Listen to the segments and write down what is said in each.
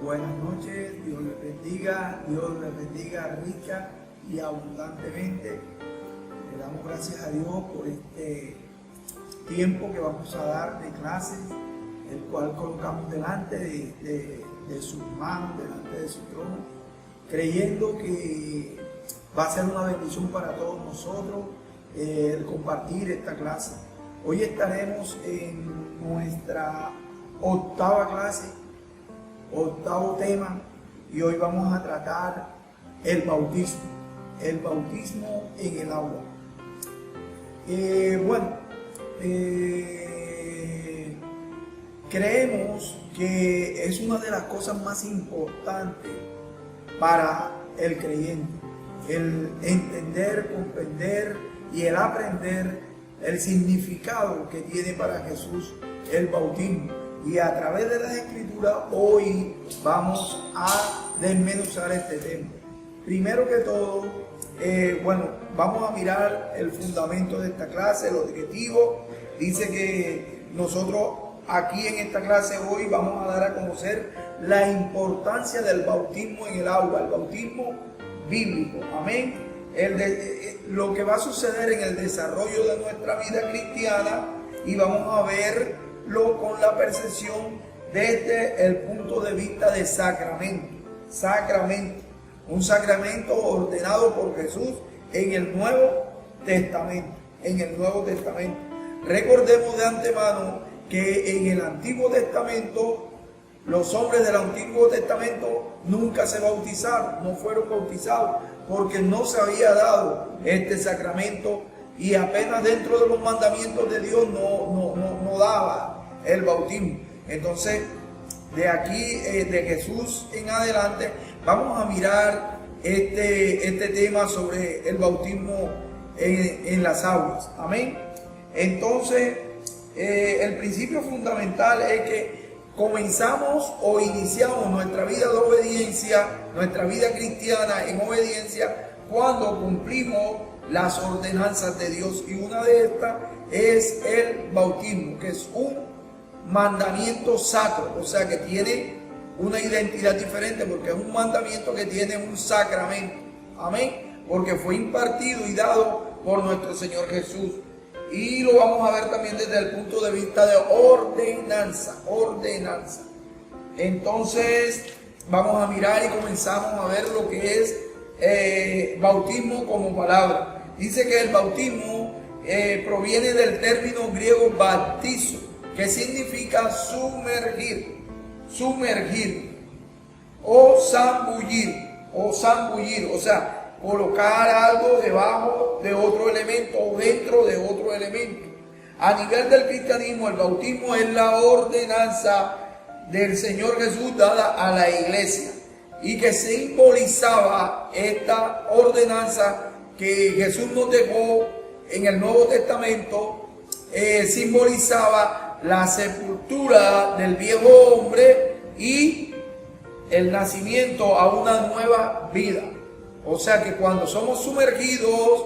Buenas noches, Dios les bendiga rica y abundantemente. Le damos gracias a Dios por este tiempo que vamos a dar de clases, el cual colocamos delante de sus manos, delante de su trono, creyendo que va a ser una bendición para todos nosotros el compartir esta clase. Hoy estaremos en nuestra octava clase, octavo tema, y hoy vamos a tratar el bautismo en el agua. Creemos que es una de las cosas más importantes para el creyente, el entender, comprender y el aprender el significado que tiene para Jesús el bautismo. Y a través de las Escrituras hoy vamos a desmenuzar este tema. Primero que todo, vamos a mirar el fundamento de esta clase, el objetivo. Dice que nosotros aquí en esta clase hoy vamos a dar a conocer la importancia del bautismo en el agua, el bautismo bíblico. Amén. Lo que va a suceder en el desarrollo de nuestra vida cristiana, y vamos a verlo con la percepción desde el punto de vista de sacramento. Un sacramento ordenado por Jesús en el Nuevo Testamento. Recordemos de antemano que en el Antiguo Testamento, los hombres del Antiguo Testamento nunca se bautizaron, no fueron bautizados, porque no se había dado este sacramento, y apenas dentro de los mandamientos de Dios no daba el bautismo. Entonces, de aquí, de Jesús en adelante, vamos a mirar este tema sobre el bautismo en las aguas. Amén. Entonces, el principio fundamental es que comenzamos o iniciamos nuestra vida de obediencia, nuestra vida cristiana en obediencia, cuando cumplimos las ordenanzas de Dios, y una de estas es el bautismo, que es un mandamiento sacro, o sea que tiene una identidad diferente, porque es un mandamiento que tiene un sacramento. Amén, porque fue impartido y dado por nuestro Señor Jesús. Y lo vamos a ver también desde el punto de vista de ordenanza. Entonces vamos a mirar y comenzamos a ver lo que es bautismo como palabra. Dice que el bautismo proviene del término griego baptizo, que significa sumergir o zambullir, o sea, colocar algo debajo de otro elemento o dentro de otro elemento. A nivel del cristianismo, el bautismo es la ordenanza del Señor Jesús dada a la iglesia, y que simbolizaba esta ordenanza que Jesús nos dejó en el Nuevo Testamento, simbolizaba la sepultura del viejo hombre y el nacimiento a una nueva vida. O sea que cuando somos sumergidos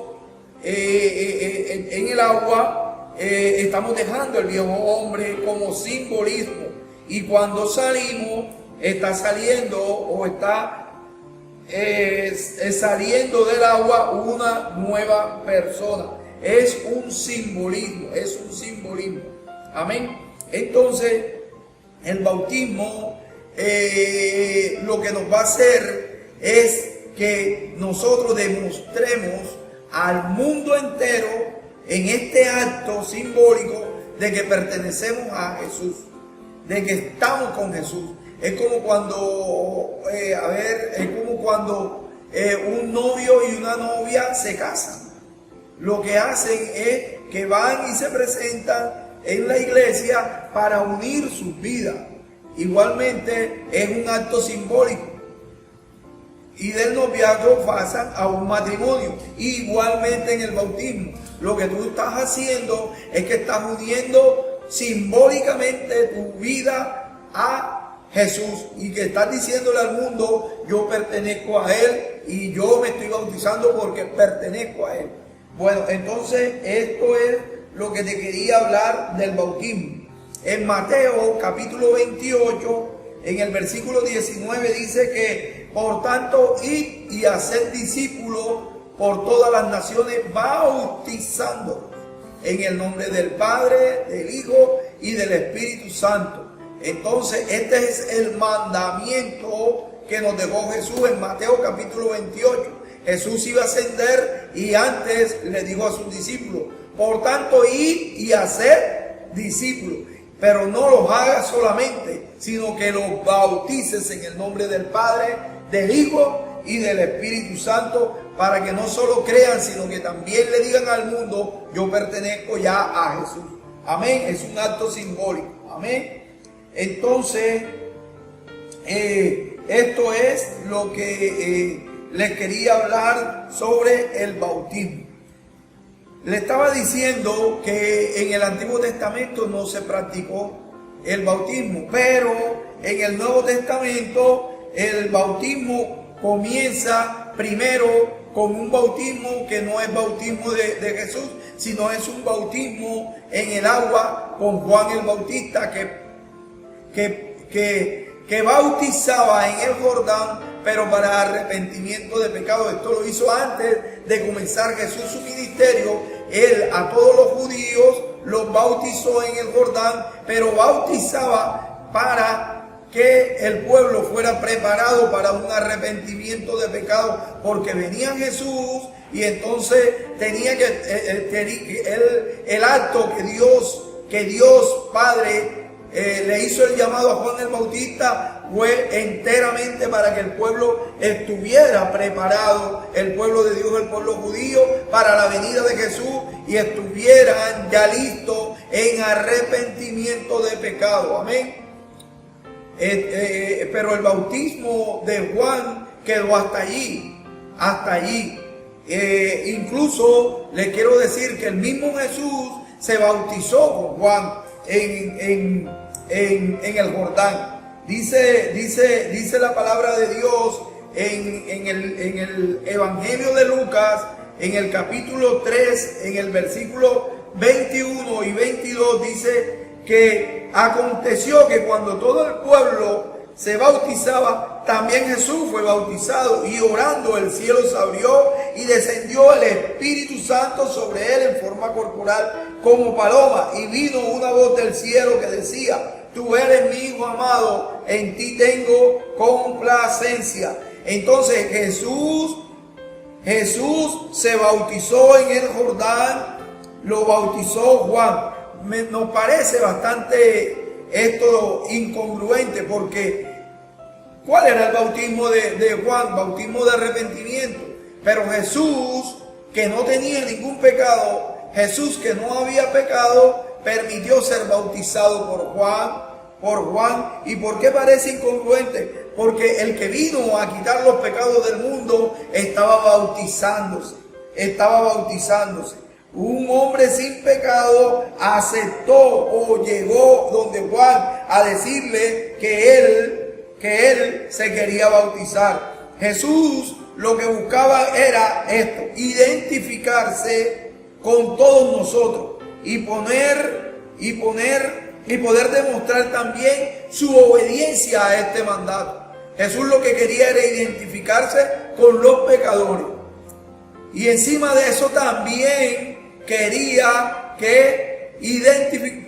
en el agua, estamos dejando el viejo hombre como simbolismo, y cuando salimos, está saliendo o está saliendo del agua una nueva persona. Es un simbolismo. Amén. Entonces, el bautismo lo que nos va a hacer es que nosotros demostremos al mundo entero en este acto simbólico de que pertenecemos a Jesús, de que estamos con Jesús. Es como cuando, un novio y una novia se casan. Lo que hacen es que van y se presentan en la iglesia para unir sus vidas. Igualmente es un acto simbólico. Y del noviazgo pasan a un matrimonio. Igualmente en el bautismo, lo que tú estás haciendo es que estás uniendo simbólicamente tu vida a Jesús, y que estás diciéndole al mundo: yo pertenezco a Él y yo me estoy bautizando porque pertenezco a Él. Bueno, entonces esto es lo que te quería hablar del bautismo. En Mateo capítulo 28, en el versículo 19 dice que por tanto id y haced discípulos por todas las naciones, bautizándolos en el nombre del Padre, del Hijo y del Espíritu Santo. Entonces este es el mandamiento que nos dejó Jesús en Mateo capítulo 28. Jesús iba a ascender y antes le dijo a sus discípulos, por tanto id y haced discípulos, pero no los hagas solamente, sino que los bautices en el nombre del Padre, del Hijo y del Espíritu Santo, para que no solo crean, sino que también le digan al mundo, yo pertenezco ya a Jesús. Amén, es un acto simbólico. Amén. Entonces, esto es lo que les quería hablar sobre el bautismo. Le estaba diciendo que en el Antiguo Testamento no se practicó el bautismo, pero en el Nuevo Testamento el bautismo comienza primero con un bautismo que no es bautismo de Jesús, sino es un bautismo en el agua con Juan el Bautista que bautizaba en el Jordán, pero para arrepentimiento de pecado. Esto lo hizo antes de comenzar Jesús su ministerio. Él a todos los judíos los bautizó en el Jordán, pero bautizaba para que el pueblo fuera preparado para un arrepentimiento de pecado, porque venía Jesús y entonces tenía el acto que Dios Padre le hizo el llamado a Juan el Bautista, fue enteramente para que el pueblo estuviera preparado, el pueblo de Dios, el pueblo judío, para la venida de Jesús, y estuvieran ya listos en arrepentimiento de pecado. Amén. Pero el bautismo de Juan quedó hasta allí, hasta allí. Incluso le quiero decir que el mismo Jesús se bautizó con Juan en el Jordán. Dice la palabra de Dios en el Evangelio de Lucas, en el capítulo 3, en el versículo 21 y 22, dice que aconteció que cuando todo el pueblo se bautizaba, también Jesús fue bautizado, y orando el cielo se abrió y descendió el Espíritu Santo sobre él en forma corporal como paloma, y vino una voz del cielo que decía: tú eres mi Hijo amado, en ti tengo complacencia. Entonces Jesús se bautizó en el Jordán, lo bautizó Juan. Nos parece bastante esto incongruente, porque ¿cuál era el bautismo de Juan? Bautismo de arrepentimiento. Pero Jesús, que no tenía ningún pecado, Jesús que no había pecado, permitió ser bautizado por Juan. ¿Y por qué parece incongruente? Porque el que vino a quitar los pecados del mundo estaba bautizándose. Un hombre sin pecado aceptó o llegó donde Juan a decirle que él se quería bautizar. Jesús lo que buscaba era esto: identificarse con todos nosotros y poder demostrar también su obediencia a este mandato. Jesús lo que quería era identificarse con los pecadores, y encima de eso también quería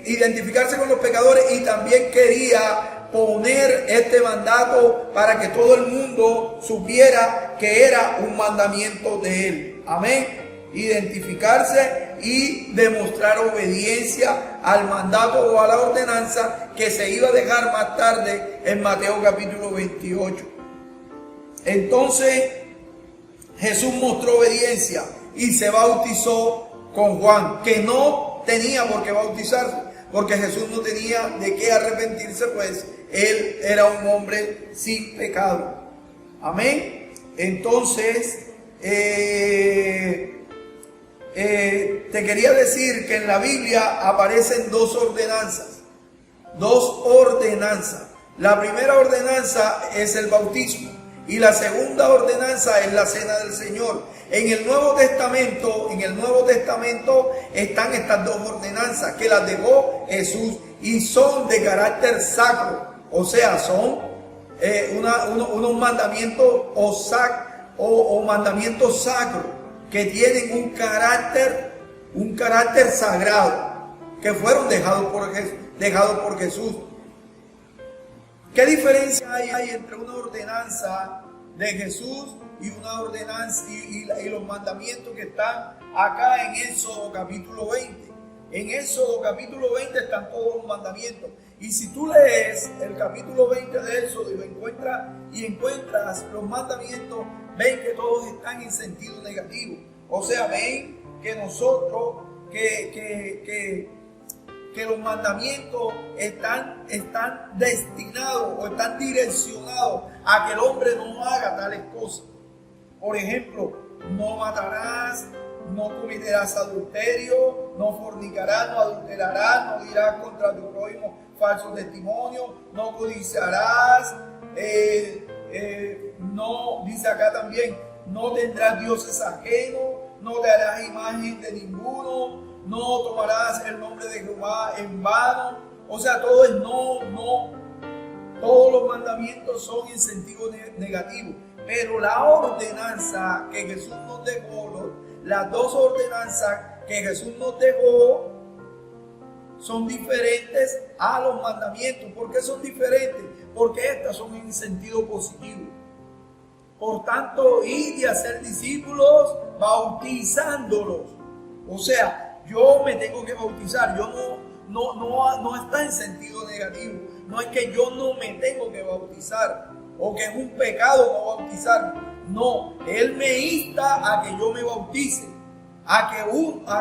identificarse con los pecadores, y también quería poner este mandato para que todo el mundo supiera que era un mandamiento de él. Amén. Identificarse y demostrar obediencia al mandato o a la ordenanza que se iba a dejar más tarde en Mateo capítulo 28. Entonces Jesús mostró obediencia y se bautizó con Juan, que no tenía por qué bautizarse, porque Jesús no tenía de qué arrepentirse, pues él era un hombre sin pecado. Amén. Entonces te quería decir que en la Biblia aparecen dos ordenanzas. La primera ordenanza es el bautismo, y la segunda ordenanza es la cena del Señor. En el Nuevo Testamento están estas dos ordenanzas que las dejó Jesús, y son de carácter sacro. O sea, son unos mandamientos o mandamientos sacros que tienen un carácter sagrado, que fueron dejados por Jesús. ¿Qué diferencia hay entre una ordenanza de Jesús y una ordenanza y los mandamientos que están acá en Éxodo capítulo 20? En Éxodo capítulo 20 están todos los mandamientos. Y si tú lees el capítulo 20 de Éxodo y encuentras los mandamientos, ven que todos están en sentido negativo. O sea, ven que nosotros, que los mandamientos están destinados o están direccionados a que el hombre no haga tales cosas. Por ejemplo, no matarás, no cometerás adulterio, no fornicarás, no adulterarás, no dirás contra tu prójimo falso testimonio, no codiciarás, no, dice acá también, no tendrás dioses ajenos, no te harás imagen de ninguno, no tomarás el nombre de Jehová en vano. O sea, todo es no. Todos los mandamientos son en sentido negativo. Pero la ordenanza que Jesús nos dejó, las dos ordenanzas que Jesús nos dejó, son diferentes a los mandamientos. ¿Por qué son diferentes? Porque estas son en sentido positivo. Por tanto, id y hacer discípulos bautizándolos. O sea, yo me tengo que bautizar. Yo no está en sentido negativo. No es que yo no me tengo que bautizar o que es un pecado no bautizarme. No, Él me insta a que yo me bautice, a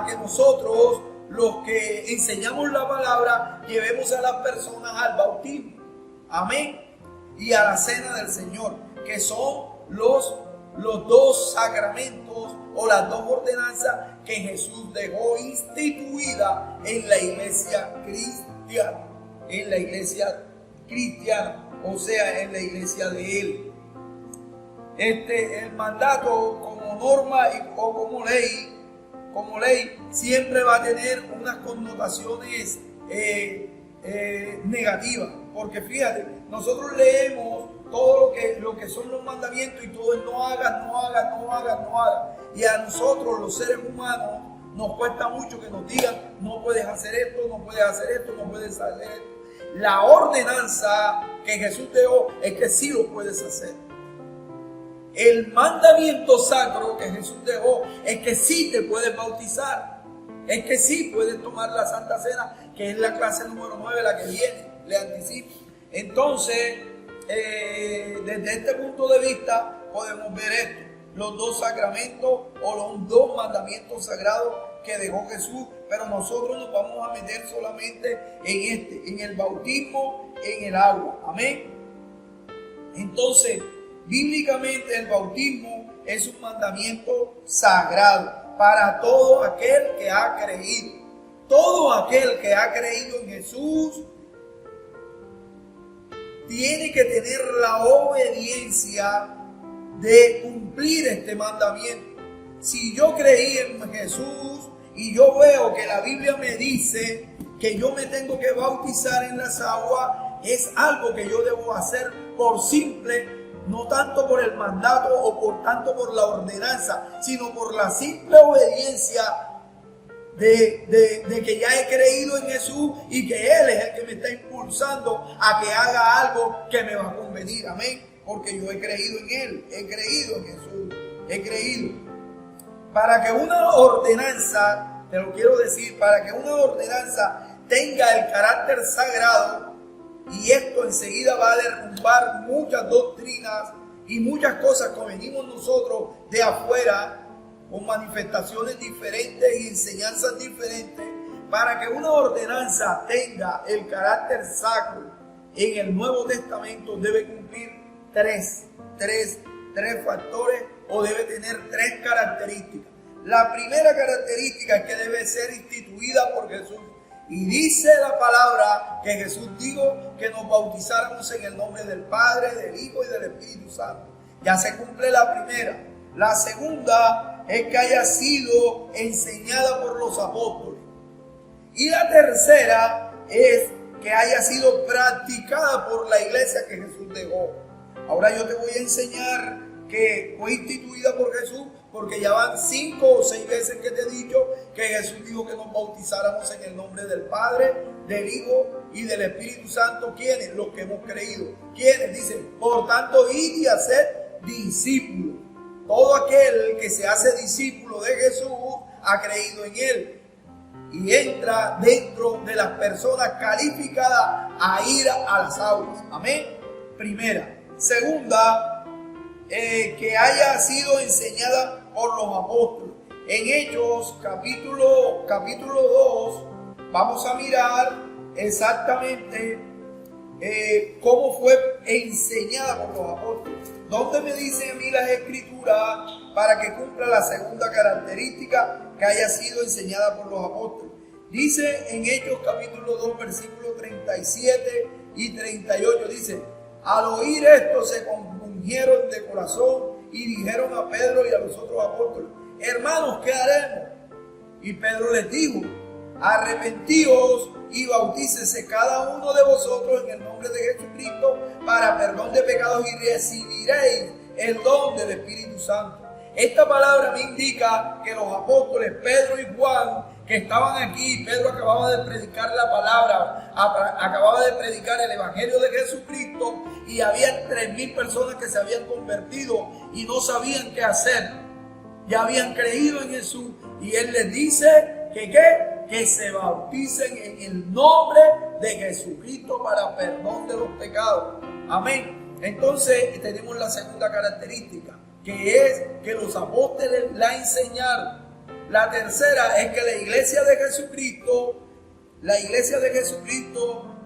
que nosotros, los que enseñamos la palabra, llevemos a las personas al bautismo. Amén. Y a la cena del Señor, que son los dos sacramentos o las dos ordenanzas que Jesús dejó instituida en la iglesia cristiana. O sea, en la iglesia de Él. El mandato como norma o como ley siempre va a tener unas connotaciones negativas, porque fíjate, nosotros leemos todo lo que son los mandamientos y todo es no hagas, y a nosotros los seres humanos nos cuesta mucho que nos digan no puedes hacer esto, no puedes hacer esto, no puedes hacer esto. La ordenanza que Jesús dejó es que sí lo puedes hacer. El mandamiento sacro que Jesús dejó es que sí te puedes bautizar, es que sí puedes tomar la Santa Cena, que es la clase número 9, la que viene, le anticipo. Entonces, desde este punto de vista podemos ver esto, los dos sacramentos o los dos mandamientos sagrados que dejó Jesús, pero nosotros nos vamos a meter solamente en el bautismo, en el agua. Amén. Entonces, bíblicamente el bautismo es un mandamiento sagrado para todo aquel que ha creído. Todo aquel que ha creído en Jesús tiene que tener la obediencia de cumplir este mandamiento. Si yo creí en Jesús y yo veo que la Biblia me dice que yo me tengo que bautizar en las aguas, es algo que yo debo hacer por simple, no tanto por el mandato o por tanto por la ordenanza, sino por la simple obediencia de que ya he creído en Jesús y que Él es el que me está impulsando a que haga algo que me va a convenir. Amén. Porque yo he creído en Él, he creído en Jesús, he creído. Para que una ordenanza, te lo quiero decir, para que una ordenanza tenga el carácter sagrado, y esto enseguida va a derrumbar muchas doctrinas y muchas cosas que venimos nosotros de afuera, con manifestaciones diferentes y enseñanzas diferentes, para que una ordenanza tenga el carácter sacro en el Nuevo Testamento debe cumplir tres factores o debe tener tres características. La primera característica es que debe ser instituida por Jesús. Y dice la palabra que Jesús dijo que nos bautizáramos en el nombre del Padre, del Hijo y del Espíritu Santo. Ya se cumple la primera. La segunda es que haya sido enseñada por los apóstoles. Y la tercera es que haya sido practicada por la iglesia que Jesús dejó. Ahora yo te voy a enseñar que fue instituida por Jesús, porque ya van 5 o 6 veces que te he dicho que Jesús dijo que nos bautizáramos en el nombre del Padre, del Hijo y del Espíritu Santo. ¿Quiénes? Los que hemos creído. ¿Quiénes? Dicen, por tanto, id y haced discípulos. Todo aquel que se hace discípulo de Jesús ha creído en Él y entra dentro de las personas calificadas a ir a las aulas. Amén. Primera. Segunda, que haya sido enseñada por los apóstoles. En Hechos capítulo 2 vamos a mirar exactamente cómo fue enseñada por los apóstoles. ¿Dónde me dicen a mí las escrituras para que cumpla la segunda característica, que haya sido enseñada por los apóstoles? Dice en Hechos capítulo 2 versículos 37 y 38, dice: al oír esto se compungieron de corazón y dijeron a Pedro y a los otros apóstoles: hermanos, ¿qué haremos? Y Pedro les dijo: arrepentíos y bautícese cada uno de vosotros en el nombre de Jesucristo para perdón de pecados y recibiréis el don del Espíritu Santo. Esta palabra me indica que los apóstoles Pedro y Juan, que estaban aquí, Pedro acababa de predicar la palabra, acababa de predicar el Evangelio de Jesucristo, y había 3,000 personas que se habían convertido y no sabían qué hacer. Ya habían creído en Jesús y Él les dice que se bauticen en el nombre de Jesucristo para perdón de los pecados. Amén. Entonces tenemos la segunda característica, que es que los apóstoles la enseñaron. La tercera es que la iglesia de Jesucristo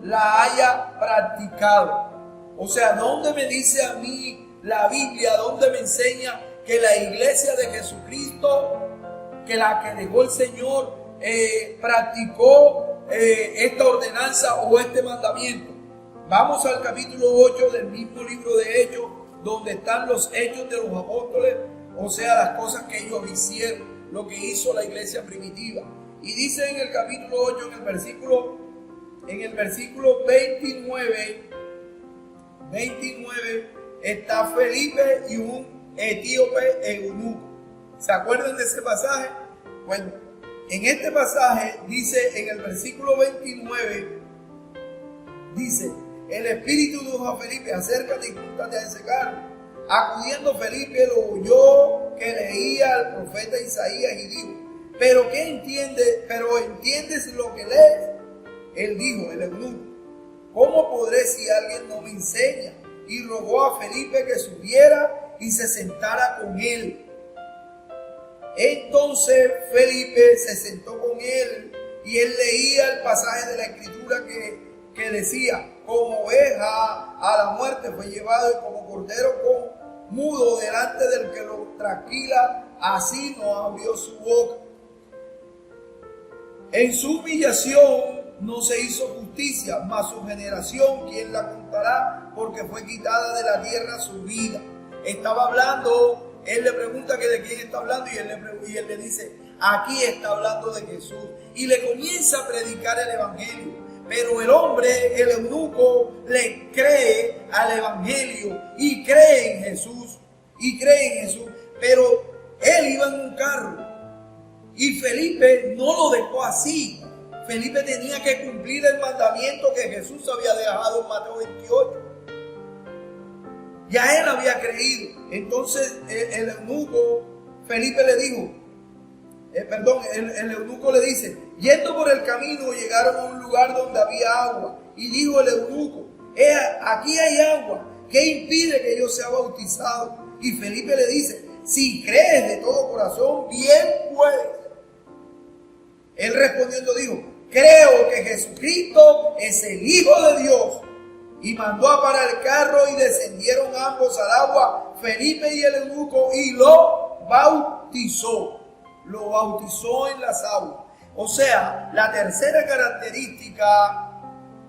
la haya practicado. O sea, ¿dónde me dice a mí la Biblia, dónde me enseña que la iglesia de Jesucristo, que la que dejó el Señor, practicó esta ordenanza o este mandamiento? Vamos al capítulo 8 del mismo libro de Hechos, donde están los hechos de los apóstoles, o sea, las cosas que ellos hicieron, lo que hizo la iglesia primitiva. Y dice en el capítulo 8, en el versículo 29, está Felipe y un etíope eunuco. ¿Se acuerdan de ese pasaje? Bueno, en este pasaje dice, en el versículo 29, dice: el Espíritu dijo a Felipe: acércate y júntate a ese carro. Acudiendo Felipe lo oyó que leía al profeta Isaías y dijo: ¿pero qué entiendes? ¿Pero entiendes lo que lees? Él dijo, el eunuco: ¿cómo podré si alguien no me enseña? Y rogó a Felipe que subiera y se sentara con él. Entonces Felipe se sentó con él y él leía el pasaje de la escritura que decía: como oveja a la muerte fue llevado, y como cordero mudo delante del que lo trasquila, así no abrió su boca. En su humillación no se hizo justicia, mas su generación, ¿quién la contará? Porque fue quitada de la tierra su vida. Estaba hablando, él le pregunta que de quién está hablando, y él le dice: aquí está hablando de Jesús. Y le comienza a predicar el Evangelio. Pero el hombre, el eunuco, le cree al Evangelio y cree en Jesús. Pero él iba en un carro y Felipe no lo dejó así. Felipe tenía que cumplir el mandamiento que Jesús había dejado en Mateo 28. Ya él había creído. Entonces el eunuco, Felipe le dijo, el eunuco le dice: yendo por el camino llegaron a un lugar donde había agua, y dijo el eunuco: aquí hay agua, ¿qué impide que yo sea bautizado? Y Felipe le dice: si crees de todo corazón, bien puedes. Él respondiendo dijo: creo que Jesucristo es el Hijo de Dios. Y mandó a parar el carro y descendieron ambos al agua, Felipe y el eunuco, y lo bautizó. Lo bautizó en las aguas. O sea, la tercera característica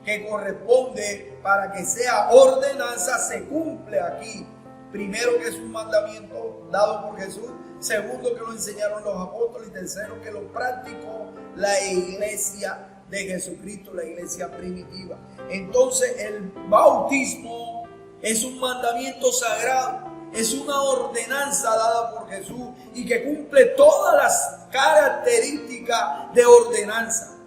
que corresponde para que sea ordenanza se cumple aquí. Primero, que es un mandamiento dado por Jesús. Segundo, que lo enseñaron los apóstoles. Y tercero, que lo practicó la iglesia de Jesucristo, la iglesia primitiva. Entonces el bautismo es un mandamiento sagrado, es una ordenanza dada por Jesús y que cumple todas las características de ordenanza.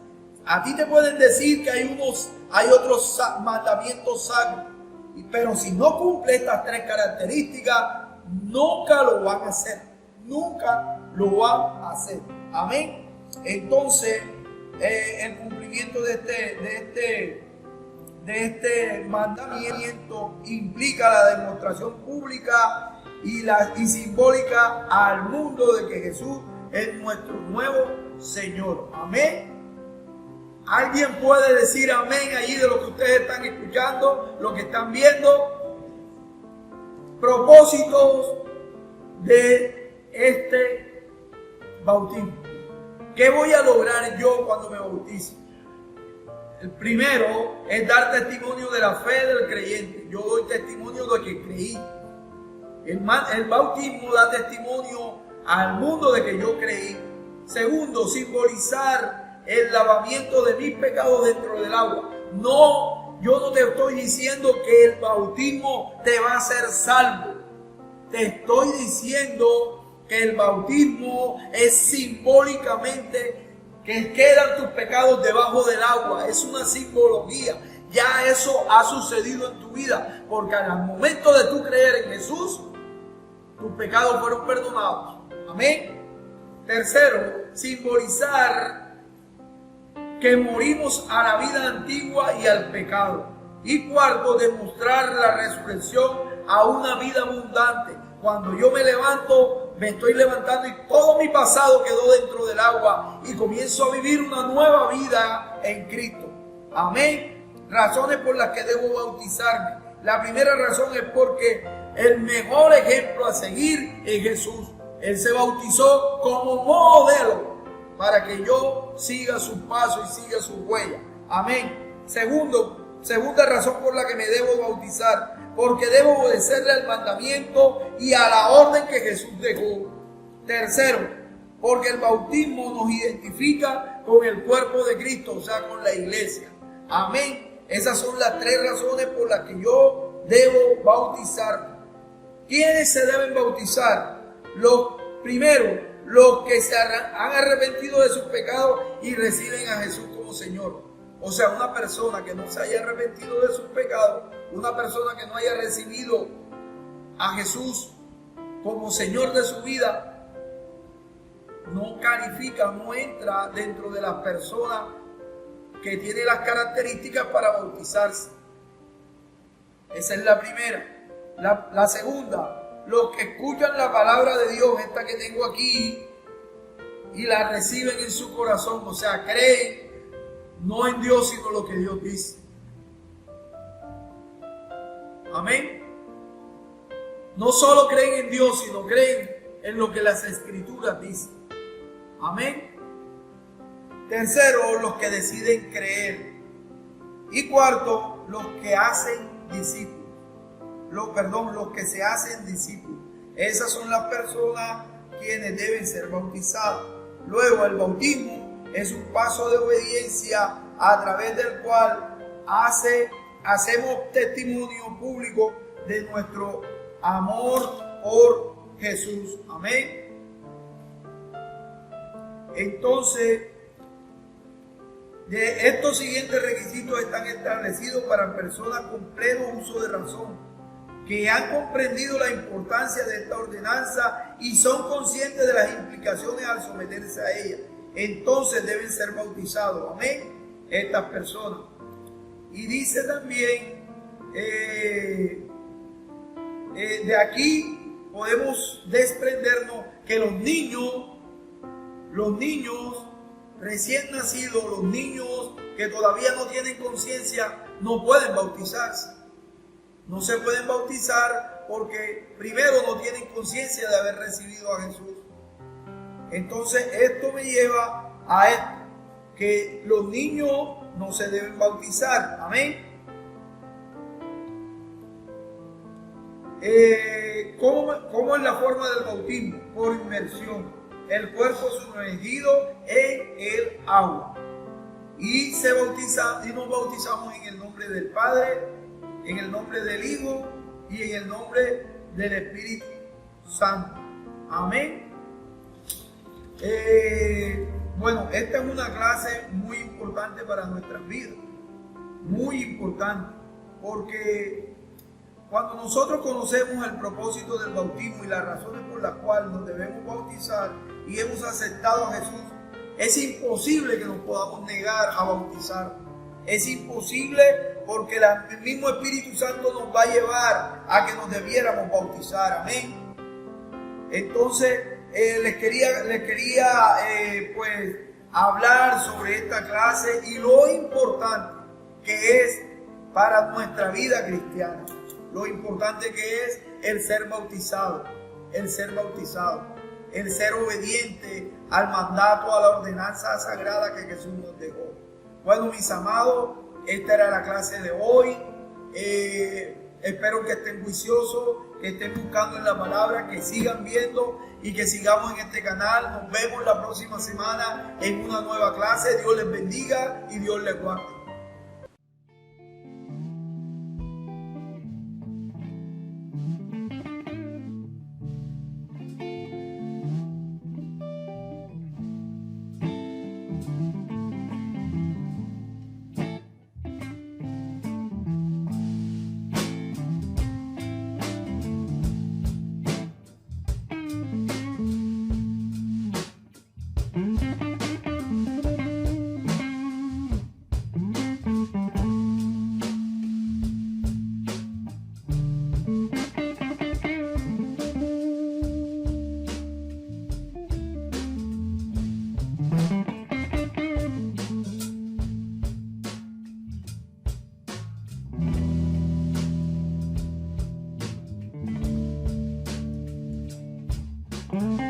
A ti te pueden decir que hay otros mandamientos sacros, pero si no cumple estas tres características, nunca lo van a hacer. Nunca lo van a hacer. Amén. Entonces, el cumplimiento de este mandamiento implica la demostración pública y simbólica al mundo de que Jesús es nuestro nuevo Señor. Amén. ¿Alguien puede decir amén allí de lo que ustedes están escuchando, lo que están viendo? Propósitos de este bautismo. ¿Qué voy a lograr yo cuando me bautice? El primero es dar testimonio de la fe del creyente. Yo doy testimonio de que creí. El bautismo da testimonio al mundo de que yo creí. Segundo, simbolizar el lavamiento de mis pecados dentro del agua. No, yo no te estoy diciendo que el bautismo te va a hacer salvo. Te estoy diciendo que el bautismo es simbólicamente que quedan tus pecados debajo del agua. Es una simbología. Ya eso ha sucedido en tu vida, porque al momento de tú creer en Jesús, tus pecados fueron perdonados. Amén. Tercero, simbolizar que morimos a la vida antigua y al pecado. Y cuarto, demostrar la resurrección a una vida abundante. Cuando yo me levanto, me estoy levantando y todo mi pasado quedó dentro del agua y comienzo a vivir una nueva vida en Cristo. Amén. Razones por las que debo bautizarme. La primera razón es porque el mejor ejemplo a seguir es Jesús. Él se bautizó como modelo para que yo siga sus pasos y siga sus huellas. Amén. Segunda razón por la que me debo bautizar, porque debo obedecerle al mandamiento y a la orden que Jesús dejó. Tercero, porque el bautismo nos identifica con el cuerpo de Cristo, o sea, con la iglesia. Amén. Esas son las tres razones por las que yo debo bautizarme. ¿Quiénes se deben bautizar? Primero, los que se han arrepentido de sus pecados y reciben a Jesús como Señor. O sea, una persona que no se haya arrepentido de sus pecados, una persona que no haya recibido a Jesús como Señor de su vida, no califica, no entra dentro de las personas que tienen las características para bautizarse. Esa es la primera. La segunda, los que escuchan la palabra de Dios, esta que tengo aquí, y la reciben en su corazón, o sea, creen no en Dios, sino lo que Dios dice. Amén. No solo creen en Dios, sino creen en lo que las Escrituras dicen. Amén. Tercero, los que deciden creer. Y cuarto, los que hacen discípulos. Los que se hacen discípulos. Esas son las personas quienes deben ser bautizadas. Luego, el bautismo es un paso de obediencia a través del cual hacemos testimonio público de nuestro amor por Jesús. Amén. Entonces, estos siguientes requisitos están establecidos para personas con pleno uso de razón, que han comprendido la importancia de esta ordenanza y son conscientes de las implicaciones al someterse a ella. Entonces deben ser bautizados. Amén. Estas personas. Y dice también, de aquí podemos desprendernos que los niños recién nacidos, los niños que todavía no tienen conciencia, no pueden bautizarse. No se pueden bautizar porque primero no tienen conciencia de haber recibido a Jesús. Entonces esto me lleva a esto, que los niños no se deben bautizar. Amén. ¿Cómo es la forma del bautismo? Por inmersión. El cuerpo sumergido en el agua. y nos bautizamos en el nombre del Padre, en el nombre del Hijo y en el nombre del Espíritu Santo. Amén. Bueno, esta es una clase muy importante para nuestras vidas, muy importante, porque cuando nosotros conocemos el propósito del bautismo y las razones por las cuales nos debemos bautizar y hemos aceptado a Jesús, es imposible que nos podamos negar a bautizar. Es imposible porque el mismo Espíritu Santo nos va a llevar a que nos debiéramos bautizar. Amén. Entonces, les quería pues hablar sobre esta clase y lo importante que es para nuestra vida cristiana. Lo importante que es el ser bautizado, el ser obediente al mandato, a la ordenanza sagrada que Jesús nos dejó. Bueno, mis amados, esta era la clase de hoy. Espero que estén juiciosos, que estén buscando en la palabra, que sigan viendo y que sigamos en este canal. Nos vemos la próxima semana en una nueva clase. Dios les bendiga y Dios les guarde. Mm-hmm.